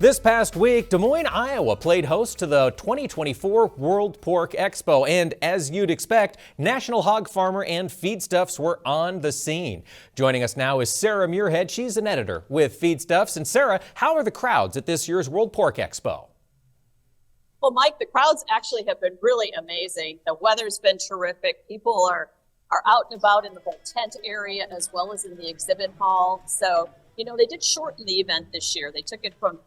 This past week, Des Moines, Iowa played host to the 2024 World Pork Expo. And as you'd expect, National Hog Farmer and Feedstuffs were on the scene. Joining us now is Sarah Muirhead. She's an editor with Feedstuffs. And Sarah, how are the crowds at this year's World Pork Expo? Well, Mike, the crowds actually have been really amazing. The weather's been terrific. People are out and about in the whole tent area as well as in the exhibit hall. So, they did shorten the event this year. They took it from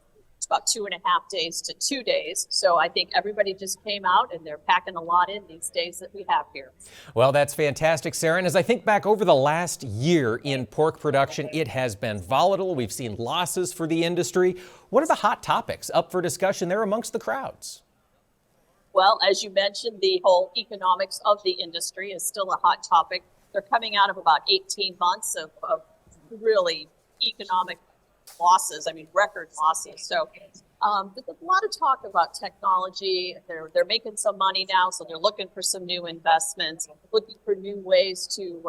about 2.5 days to 2 days. So I think everybody just came out and they're packing a lot in these days that we have here. Well, that's fantastic, Sarah. And as I think back over the last year in pork production, it has been volatile. We've seen losses for the industry. What are the hot topics up for discussion there amongst the crowds? Well, as you mentioned, the whole economics of the industry is still a hot topic. They're coming out of about 18 months of really economic losses, record losses. So there's a lot of talk about technology. They're making some money now, so they're looking for some new investments, looking for new ways to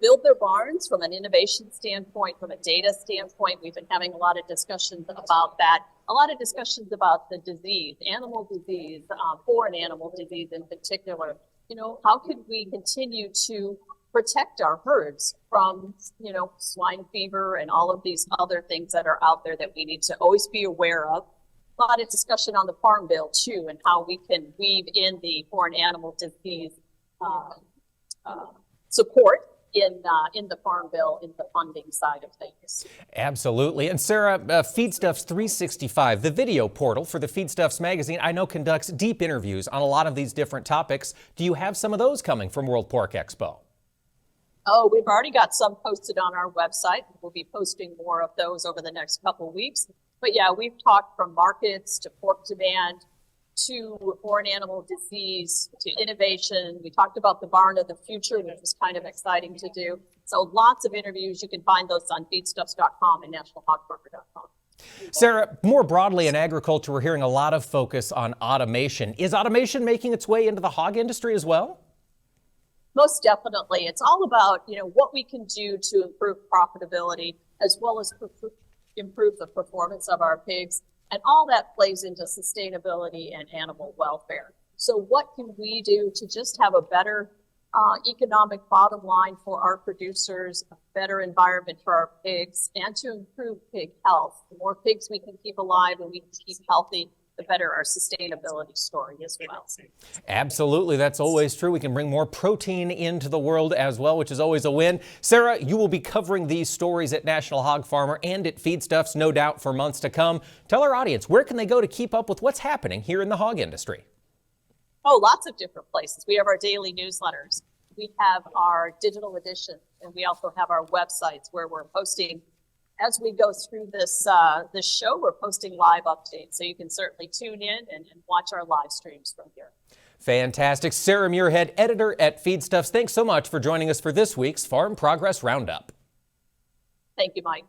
build their barns from an innovation standpoint, from a data standpoint. We've been having a lot of discussions about that. A lot of discussions about the disease, animal disease, foreign animal disease in particular. How could we continue to protect our herds from, swine fever and all of these other things that are out there that we need to always be aware of. A lot of discussion on the Farm Bill too, and how we can weave in the foreign animal disease support in the Farm Bill, in the funding side of things. Absolutely. And Sarah, Feedstuffs 365, the video portal for the Feedstuffs magazine, I know conducts deep interviews on a lot of these different topics. Do you have some of those coming from World Pork Expo? Oh, we've already got some posted on our website. We'll be posting more of those over the next couple of weeks. But yeah, we've talked from markets to pork demand to foreign animal disease to innovation. We talked about the barn of the future, which was kind of exciting to do. So lots of interviews. You can find those on feedstuffs.com and nationalhogfarmer.com. Sarah, more broadly in agriculture, we're hearing a lot of focus on automation. Is automation making its way into the hog industry as well? Most definitely. It's all about, what we can do to improve profitability as well as improve the performance of our pigs. And all that plays into sustainability and animal welfare. So what can we do to just have a better economic bottom line for our producers, a better environment for our pigs, and to improve pig health? The more pigs we can keep alive and we can keep healthy, the better our sustainability story as well. Absolutely. That's always true. We can bring more protein into the world as well, which is always a win. Sarah, you will be covering these stories at National Hog Farmer and at Feedstuffs, no doubt, for months to come. Tell our audience, where can they go to keep up with what's happening here in the hog industry? Oh, lots of different places. We have our daily newsletters. We have our digital edition, and we also have our websites where we're posting. As we go through this show, we're posting live updates, so you can certainly tune in and watch our live streams from here. Fantastic. Sarah Muirhead, editor at Feedstuffs, thanks so much for joining us for this week's Farm Progress Roundup. Thank you, Mike.